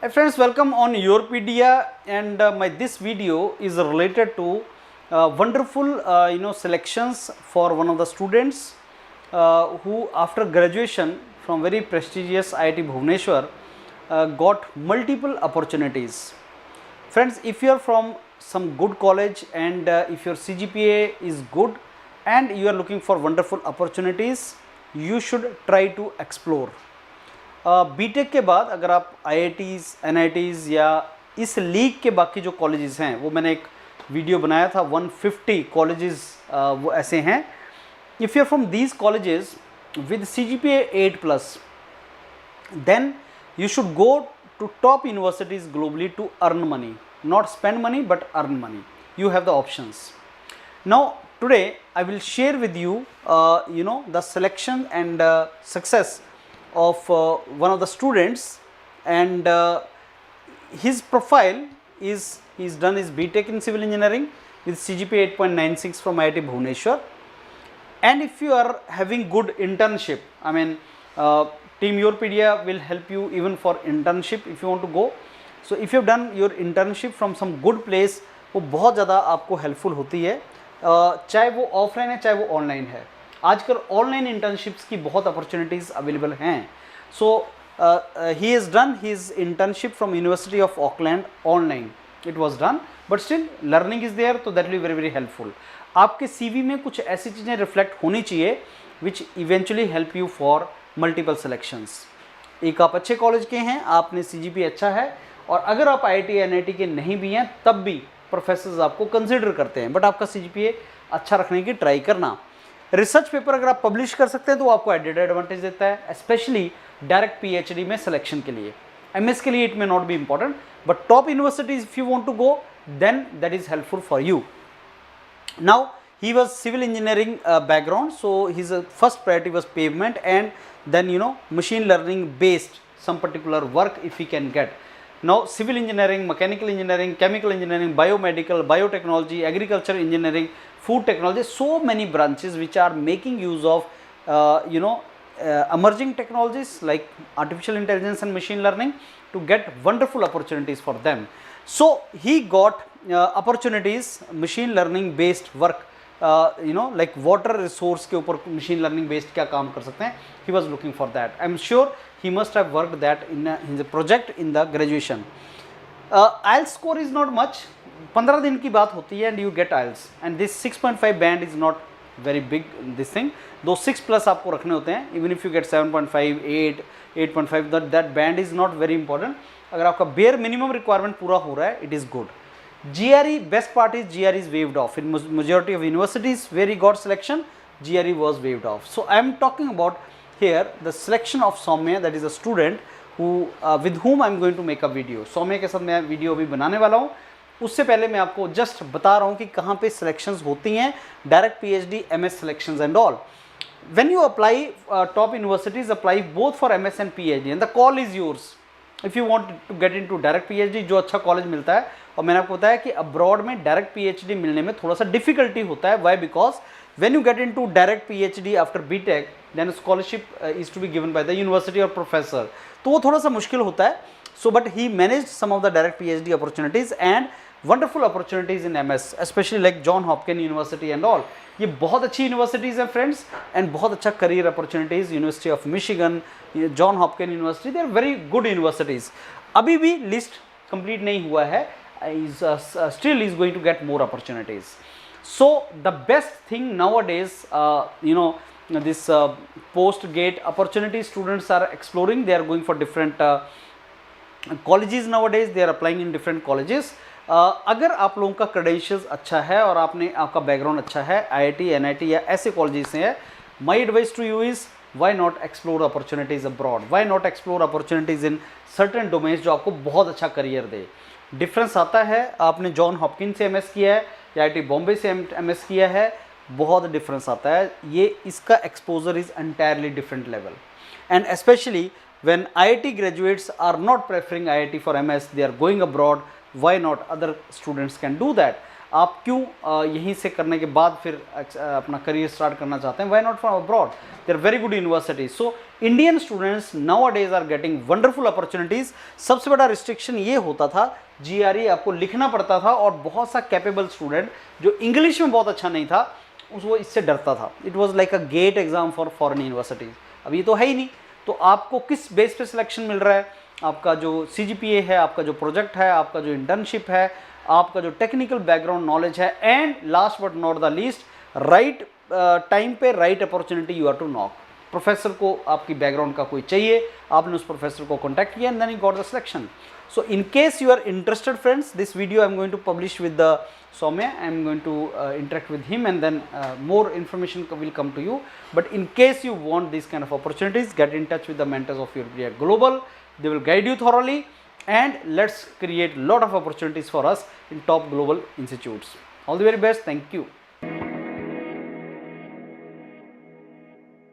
Hi friends, welcome on Yourpedia, and this video is related to wonderful selections for one of the students who after graduation from very prestigious IIT Bhubaneswar got multiple opportunities. Friends, if you are from some good college and if your CGPA is good and you are looking for wonderful opportunities, you should try to explore. BTech के बाद अगर आप IITs, NITs या इस league के बाकी जो colleges हैं, वो मैंने एक वीडियो बनाया था 150 कॉलेजेस वो ऐसे हैं. If you are from these colleges with CGPA 8+, then you should go to top universities globally to earn money, not spend money but earn money. You have the options. Now today I will share with you the selection and success of one of the students, and his profile is he's done his BTech in civil engineering with CGPA 8.96 from IIT Bhubaneswar. And if you are having good internship, I mean Team Yourpedia will help you even for internship if you want to go. So if you have done your internship from some good place, वो बहुत ज़्यादा आपको helpful होती है, चाहे वो offline है चाहे वो ऑनलाइन है. आजकल ऑनलाइन इंटर्नशिप्स की बहुत अपॉर्चुनिटीज़ अवेलेबल हैं. So he has done his internship from University of Auckland online. It was done but still learning is there, तो that will be very very helpful. आपके सीवी में कुछ ऐसी चीज़ें रिफ्लेक्ट होनी चाहिए which eventually help you for multiple selections. एक आप अच्छे कॉलेज के हैं, आपने CGPA अच्छा है, और अगर आप IIT NIT के नहीं भी हैं तब भी प्रोफेसर्स आपको कंसिडर करते हैं, बट आपका CGPA अच्छा रखने की ट्राई करना. रिसर्च पेपर अगर आप पब्लिश कर सकते हैं तो आपको एडेड एडवांटेज देता है, स्पेशली डायरेक्ट PhD में सिलेक्शन के लिए. MS के लिए it may not be important, but top universities if you want to go then that is helpful for you. Now he was civil engineering background, so his first priority was pavement, and then machine learning based some particular work if he can get. Now civil engineering, mechanical engineering, chemical engineering, biomedical, biotechnology, agriculture engineering, food technology, so many branches which are making use of emerging technologies like artificial intelligence and machine learning to get wonderful opportunities for them. So he got opportunities machine learning based work, like water resource के ऊपर machine learning based क्या काम कर सकते हैं. He was looking for that. I'm sure he must have worked that in the project in the graduation. IELTS score is not much. 15 दिन की बात होती है and you get IELTS, and this 6.5 band is not very big this thing. दो 6+ आपको रखने होते हैं. Even if you get 7.5, 8, 8.5, that band is not very important. अगर आपका bare minimum requirement पूरा हो रहा है, it is good. GRE, best part is GRE is waived off. In majority of universities where he got selection, GRE was waived off. So I am talking about here the selection of Soumya, that is a student who with whom I am going to make a video. Soumya के साथ मैं video अभी बनाने वाला हूँ. उससे पहले मैं आपको जस्ट बता रहा हूँ कि कहाँ पे सिलेक्शंस होती हैं, direct PhD, MS selections and all. When you apply top universities apply both for MS and PhD, and the call is yours. If you want to get into direct PhD, जो अच्छा college मिलता है, और मैंने आपको बताया कि abroad में डायरेक्ट PhD मिलने में थोड़ा सा डिफिकल्टी होता है. Why? Because when you get into direct PhD after BTech, then scholarship is to be given by the university और प्रोफेसर, तो वो थोड़ा सा मुश्किल होता है. So but he manage some of the direct PhD opportunities and wonderful opportunities in MS, specially like John Hopkin university and all. ये बहुत अच्छी यूनिवर्सिटीज़ हैं फ्रेंड्स, एंड बहुत अच्छा career opportunities. University of Michigan, John Hopkin university, they are very good universities. अभी भी list complete नहीं हुआ है, still is going to get more opportunities. So the best thing nowadays, this post gate opportunity students are exploring. They are going for different colleges nowadays. They are applying in different colleges. अगर आप लोगों का credentials अच्छा है और आपका background अच्छा है, IIT, NIT या ऐसे colleges से है, my advice to you is why not explore opportunities abroad? Why not explore opportunities in certain domains जो आपको बहुत अच्छा career दे. डिफरेंस आता है, आपने जॉन हॉपकिन से MS किया है या IIT बॉम्बे से MS किया है, बहुत डिफरेंस आता है. ये इसका exposure is entirely different level, and specially when IIT graduates are not preferring IIT for MS, they are going abroad. Why not? Other students can do that. आप क्यों यहीं से करने के बाद फिर अपना करियर स्टार्ट करना चाहते हैं, why not from abroad, they are very good universities. So Indian students nowadays are getting wonderful opportunities. सबसे बड़ा रिस्ट्रिक्शन ये होता था, GRE आपको लिखना पड़ता था, और बहुत सा कैपेबल स्टूडेंट जो इंग्लिश में बहुत अच्छा नहीं था वो इससे डरता था। It was like a GATE exam for foreign universities. अब ये तो है ही नहीं, तो आपको किस बेस पे सिलेक्शन मिल रहा है, आपका जो CGPA है, आपका जो प्रोजेक्ट है, आपका जो इंटर्नशिप है, आपका जो टेक्निकल बैकग्राउंड नॉलेज है, and last but not the least, right time पे right opportunity you are to knock. Professor को आपकी बैकग्राउंड का कोई चाहिए, आपने उस प्रोफेसर को कॉन्टैक्ट किया and then you got the selection. So in case you are interested friends, this video I am going to publish with the Soumya. I am going to interact with him, and then more information will come to you. But in case you want these kind of opportunities, get in touch with the mentors of Europedia Global. They will guide you thoroughly, and let's create lot of opportunities for us in top global institutes. All the very best. Thank you.